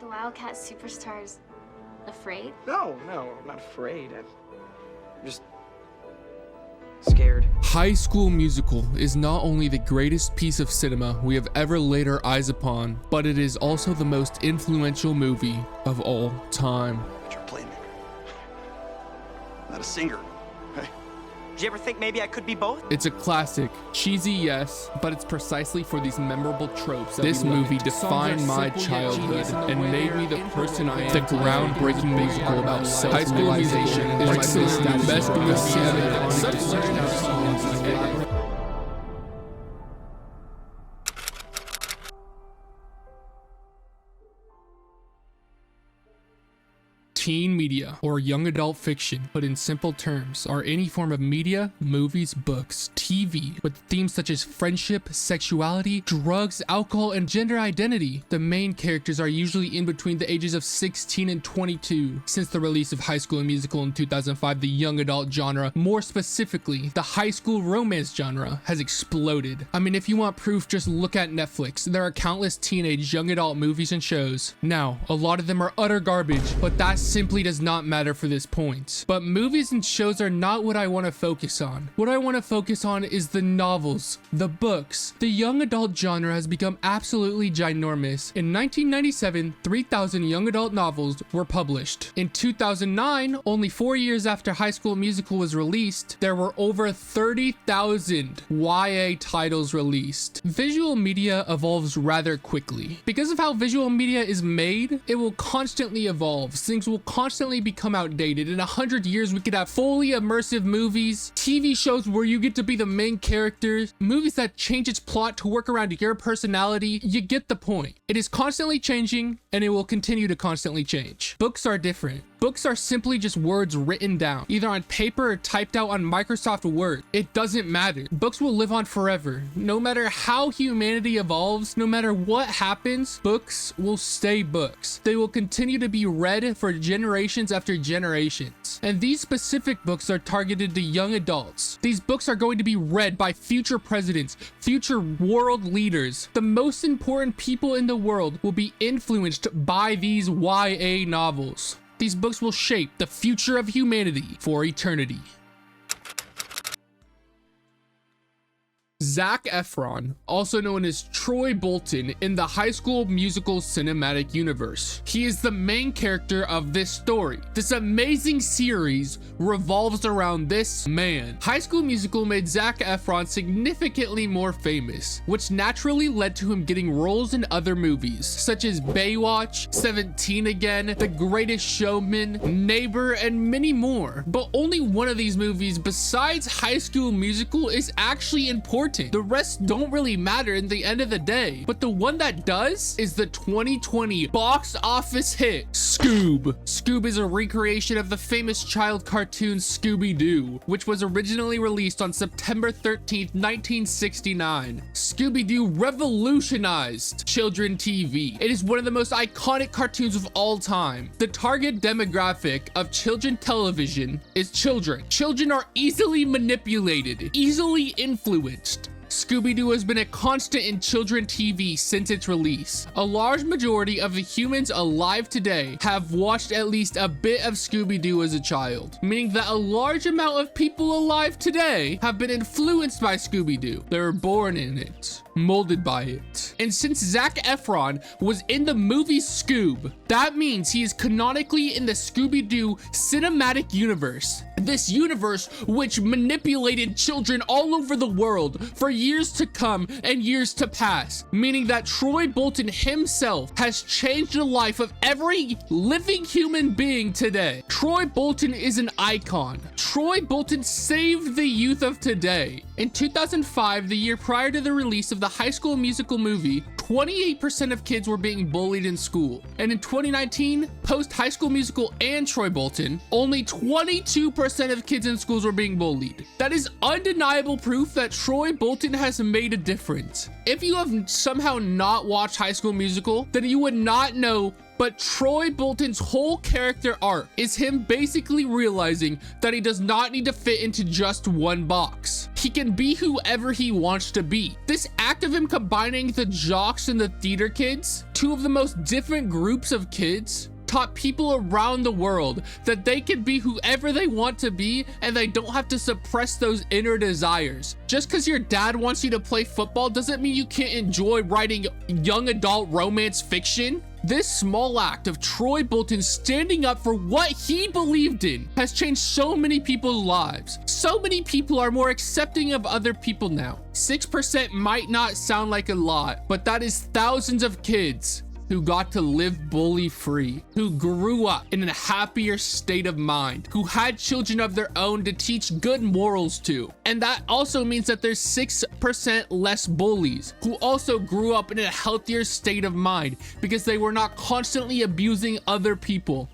The Wildcat Superstar's afraid? No, I'm not afraid. I'm just scared. High School Musical is not only the greatest piece of cinema we have ever laid our eyes upon, but it is also the most influential movie of all time. But you're a playmaker, not a singer. Did you ever think maybe I could be both? It's a classic, cheesy yes, but it's precisely for these memorable tropes. This movie defined my childhood and made me the person I am. The groundbreaking musical about High School Musical is the best movie ever. Teen media, or young adult fiction, put in simple terms, are any form of media, movies, books, TV, with themes such as friendship, sexuality, drugs, alcohol, and gender identity. The main characters are usually in between the ages of 16 and 22. Since the release of High School Musical in 2005, the young adult genre, more specifically, the high school romance genre, has exploded. I mean, if you want proof, just look at Netflix. There are countless teenage young adult movies and shows. Now, a lot of them are utter garbage, but that's simply does not matter for this point. But movies and shows are not what I want to focus on. What I want to focus on is the novels, the books. The young adult genre has become absolutely ginormous. In 1997, 3,000 young adult novels were published. In 2009, only 4 years after High School Musical was released, there were over 30,000 YA titles released. Visual media evolves rather quickly. Because of how visual media is made, it will constantly evolve. Things will constantly become outdated. In 100 years, we could have fully immersive movies, TV shows where you get to be the main characters, movies that change its plot to work around your personality. You get the point. It is constantly changing, and it will continue to constantly change. Books are different. Books are simply just words written down, either on paper or typed out on Microsoft Word. It doesn't matter. Books will live on forever. No matter how humanity evolves, no matter what happens, books will stay books. They will continue to be read for generations after generations. And these specific books are targeted to young adults. These books are going to be read by future presidents, future world leaders. The most important people in the world will be influenced by these YA novels. These books will shape the future of humanity for eternity. Zac Efron, also known as Troy Bolton in the High School Musical cinematic universe. He is the main character of this story. This amazing series revolves around this man. High School Musical made Zac Efron significantly more famous, which naturally led to him getting roles in other movies, such as Baywatch, 17 Again, The Greatest Showman, Neighbor, and many more. But only one of these movies besides High School Musical is actually important. The rest don't really matter in the end of the day, but the one that does is the 2020 box office hit, Scoob. Scoob is a recreation of the famous child cartoon Scooby-Doo, which was originally released on September 13th, 1969. Scooby-Doo revolutionized children TV. It is one of the most iconic cartoons of all time. The target demographic of children television is children. Children are easily manipulated, easily influenced. Scooby-Doo has been a constant in children TV since its release. A large majority of the humans alive today have watched at least a bit of Scooby-Doo as a child, meaning that a large amount of people alive today have been influenced by Scooby-Doo. They were born in it, molded by it. And since Zac Efron was in the movie Scoob, that means he is canonically in the Scooby-Doo cinematic universe. This universe which manipulated children all over the world for years to come and years to pass, meaning that Troy Bolton himself has changed the life of every living human being today. Troy Bolton is an icon. Troy Bolton saved the youth of today. In 2005, the year prior to the release of the High School Musical movie, 28% of kids were being bullied in school. And in 2019, post High School Musical and Troy Bolton, only 22% of kids in schools were being bullied. That is undeniable proof that Troy Bolton Bolton has made a difference. If you have somehow not watched High School Musical, then you would not know, but Troy Bolton's whole character arc is him basically realizing that he does not need to fit into just one box. He can be whoever he wants to be. This act of him combining the jocks and the theater kids, two of the most different groups of kids, taught people around the world that they can be whoever they want to be and they don't have to suppress those inner desires. Just because your dad wants you to play football doesn't mean you can't enjoy writing young adult romance fiction. This small act of Troy Bolton standing up for what he believed in has changed so many people's lives. So many people are more accepting of other people now. 6% might not sound like a lot, but that is thousands of kids who got to live bully free, who grew up in a happier state of mind, who had children of their own to teach good morals to. And that also means that there's 6% less bullies who also grew up in a healthier state of mind because they were not constantly abusing other people.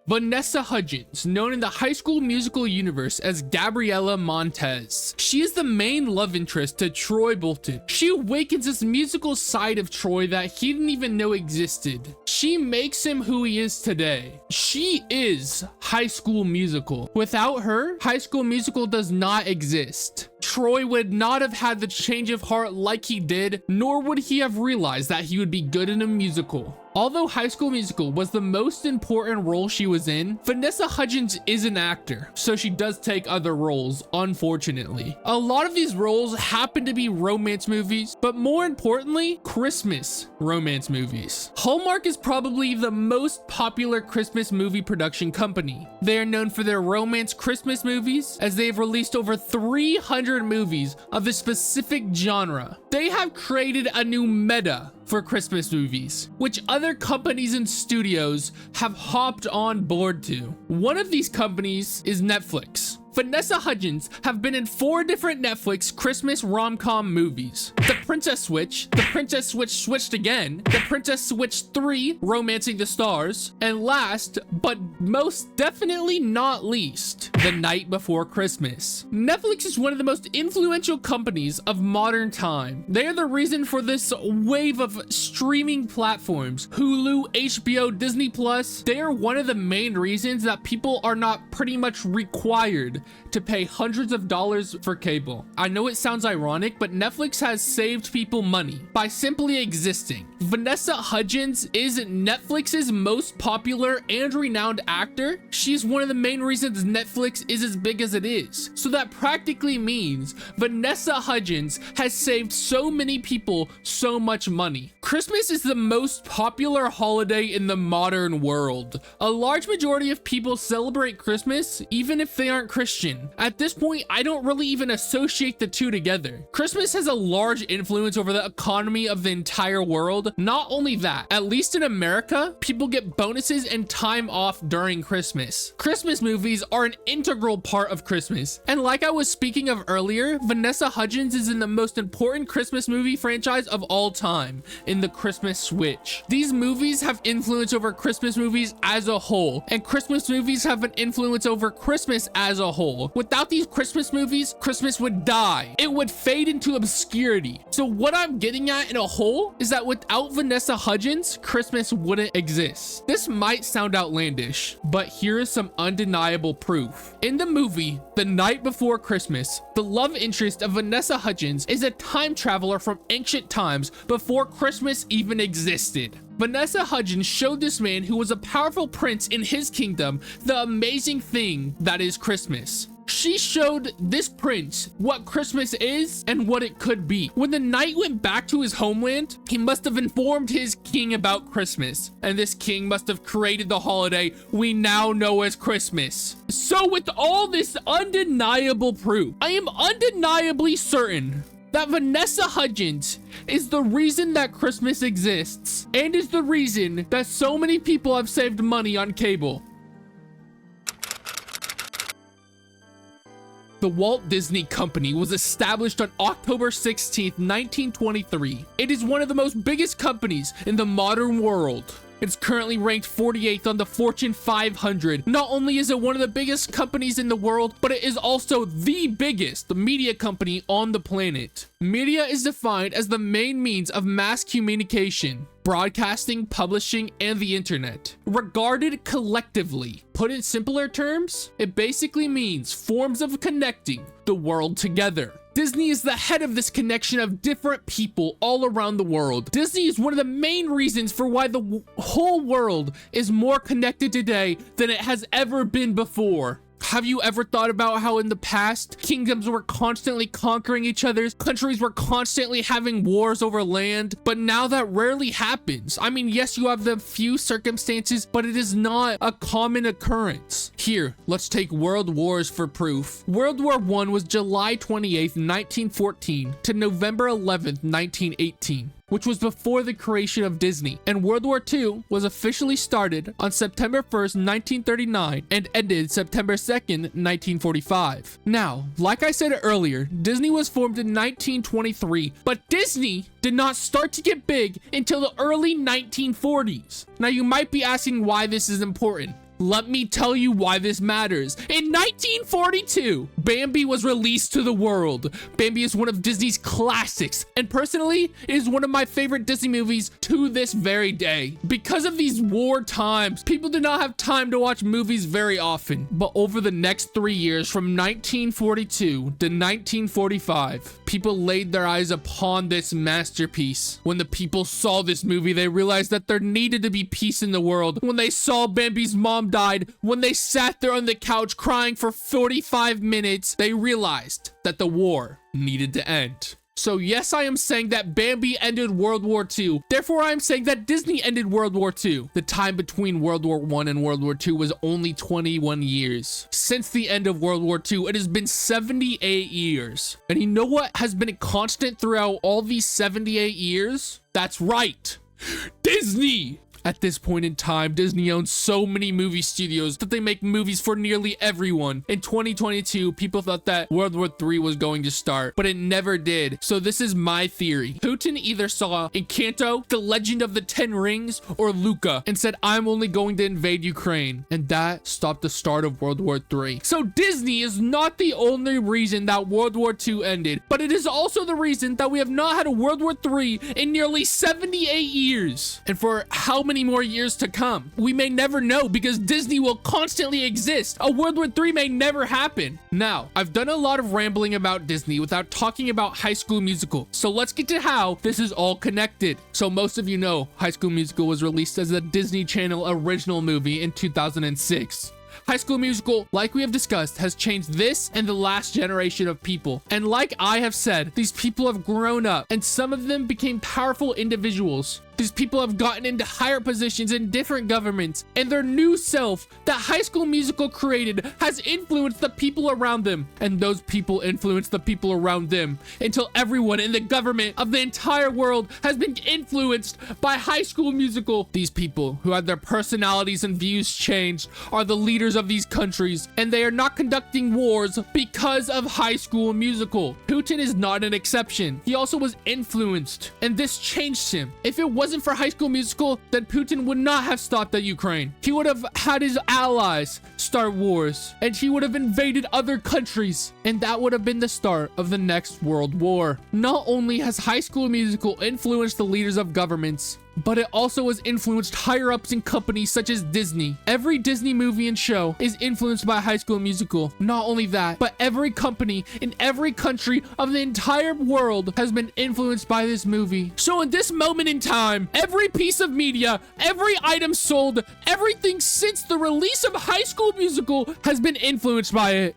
Vanessa Hudgens, known in the High School Musical universe as Gabriella Montez. She is the main love interest to Troy Bolton. She awakens this musical side of Troy that he didn't even know existed. She makes him who he is today. She is High School Musical. Without her, High School Musical does not exist. Troy would not have had the change of heart like he did, nor would he have realized that he would be good in a musical. Although High School Musical was the most important role she was in, Vanessa Hudgens is an actor, so she does take other roles, unfortunately. A lot of these roles happen to be romance movies, but more importantly, Christmas romance movies. Hallmark is probably the most popular Christmas movie production company. They are known for their romance Christmas movies, as they have released over 300 movies of a specific genre. They have created a new meta for Christmas movies, which other companies and studios have hopped on board to. One of these companies is Netflix. Vanessa Hudgens have been in 4 different Netflix Christmas rom-com movies. The Princess Switch, The Princess Switch Switched Again, The Princess Switch 3, Romancing the Stars, and last, but most definitely not least, The Night Before Christmas. Netflix is one of the most influential companies of modern time. They are the reason for this wave of streaming platforms. Hulu, HBO, Disney Plus, they are one of the main reasons that people are not pretty much required to pay hundreds of dollars for cable. I know it sounds ironic, but Netflix has saved people money by simply existing. Vanessa Hudgens is Netflix's most popular and renowned actor. She's one of the main reasons Netflix is as big as it is. So that practically means Vanessa Hudgens has saved so many people so much money. Christmas is the most popular holiday in the modern world. A large majority of people celebrate Christmas, even if they aren't Christian. At this point, I don't really even associate the two together. Christmas has a large influence over the economy of the entire world. Not only that, at least in America, people get bonuses and time off during Christmas. Christmas movies are an integral part of Christmas. And like I was speaking of earlier, Vanessa Hudgens is in the most important Christmas movie franchise of all time, in the Christmas Switch. These movies have influence over Christmas movies as a whole, and Christmas movies have an influence over Christmas as a whole. Without these Christmas movies, Christmas would die. It would fade into obscurity. So what I'm getting at in a whole is that without Vanessa Hudgens, Christmas wouldn't exist. This might sound outlandish, but here is some undeniable proof. In the movie, The Night Before Christmas, the love interest of Vanessa Hudgens is a time traveler from ancient times before Christmas even existed. Vanessa Hudgens showed this man who was a powerful prince in his kingdom the amazing thing that is Christmas. She showed this prince what Christmas is and what it could be. When the knight went back to his homeland, he must have informed his king about Christmas, and this king must have created the holiday we now know as Christmas. So with all this undeniable proof, I am undeniably certain that Vanessa Hudgens is the reason that Christmas exists, and is the reason that so many people have saved money on cable. The Walt Disney Company was established on October 16th, 1923. It is one of the most biggest companies in the modern world. It's currently ranked 48th on the Fortune 500. Not only is it one of the biggest companies in the world, but it is also the biggest media company on the planet. Media is defined as the main means of mass communication, broadcasting, publishing, and the internet. Regarded collectively. Put in simpler terms, it basically means forms of connecting the world together. Disney is the head of this connection of different people all around the world. Disney is one of the main reasons for why the whole world is more connected today than it has ever been before. Have you ever thought about how in the past, kingdoms were constantly conquering each other, countries were constantly having wars over land, but now that rarely happens? I mean, yes, you have the few circumstances, but it is not a common occurrence. Here, let's take world wars for proof. World War I was July 28th, 1914 to November 11th, 1918. Which was before the creation of Disney, and World War II was officially started on September 1st, 1939 and ended September 2nd, 1945. Now, like I said earlier, Disney was formed in 1923, but Disney did not start to get big until the early 1940s. Now, you might be asking why this is important. Let me tell you why this matters. In 1942, Bambi was released to the world. Bambi is one of Disney's classics, and personally, it is one of my favorite Disney movies to this very day. Because of these war times, people did not have time to watch movies very often. But over the next 3 years, from 1942 to 1945, people laid their eyes upon this masterpiece. When the people saw this movie, they realized that there needed to be peace in the world. When they saw Bambi's mom died, when they sat there on the couch crying for 45 minutes, they realized that the war needed to end. So yes, I am saying that Bambi ended World War II. Therefore, I am saying that Disney ended World War II. The time between World War I and World War II was only 21 years. Since the end of World War II, it has been 78 years. And you know what has been a constant throughout all these 78 years? That's right, Disney! At this point in time, Disney owns so many movie studios that they make movies for nearly everyone. In 2022, people thought that World War III was going to start, but it never did. So this is my theory. Putin either saw Encanto, The Legend of the Ten Rings, or Luca, and said, I'm only going to invade Ukraine. And that stopped the start of World War III. So Disney is not the only reason that World War II ended, but it is also the reason that we have not had a World War III in nearly 78 years. And for how many more years to come? We may never know because Disney will constantly exist. A World War III may never happen. Now, I've done a lot of rambling about Disney without talking about High School Musical. So let's get to how this is all connected. So most of you know High School Musical was released as a Disney Channel original movie in 2006. High School Musical, like we have discussed, has changed this and the last generation of people. And like I have said, these people have grown up and some of them became powerful individuals. These people have gotten into higher positions in different governments, and their new self that High School Musical created has influenced the people around them, and those people influence the people around them until everyone in the government of the entire world has been influenced by High School Musical. These people who had their personalities and views changed are the leaders of these countries, and they are not conducting wars because of High School Musical. Putin is not an exception. He also was influenced, and this changed him. If it wasn't for High School Musical, then Putin would not have stopped at Ukraine. He would have had his allies start wars, and he would have invaded other countries, and that would have been the start of the next world war. Not only has High School Musical influenced the leaders of governments, but it also has influenced higher ups in companies such as Disney. Every Disney movie and show is influenced by High School Musical. Not only that, but every company in every country of the entire world has been influenced by this movie. So in this moment in time, every piece of media, every item sold, everything since the release of High School Musical has been influenced by it.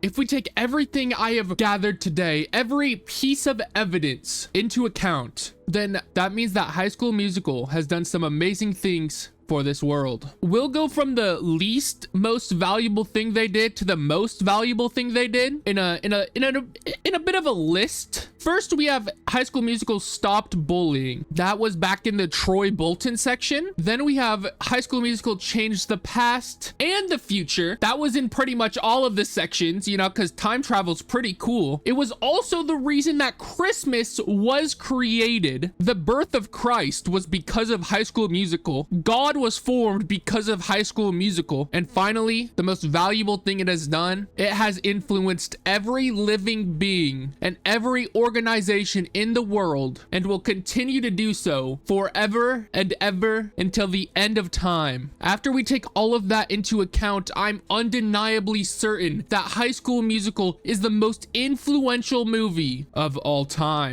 If we take everything I have gathered today, every piece of evidence into account, then that means that High School Musical has done some amazing things for this world. We'll go from the least most valuable thing they did to the most valuable thing they did in a bit of a list First, we have High School Musical Stopped Bullying. That was back in the Troy Bolton section. Then we have High School Musical Changed the Past and the Future. That was in pretty much all of the sections, you know, because time travel's pretty cool. It was also the reason that Christmas was created. The birth of Christ was because of High School Musical. God was formed because of High School Musical. And finally, the most valuable thing it has done, it has influenced every living being and every organization in the world, and will continue to do so forever and ever until the end of time. After we take all of that into account, I'm undeniably certain that High School Musical is the most influential movie of all time.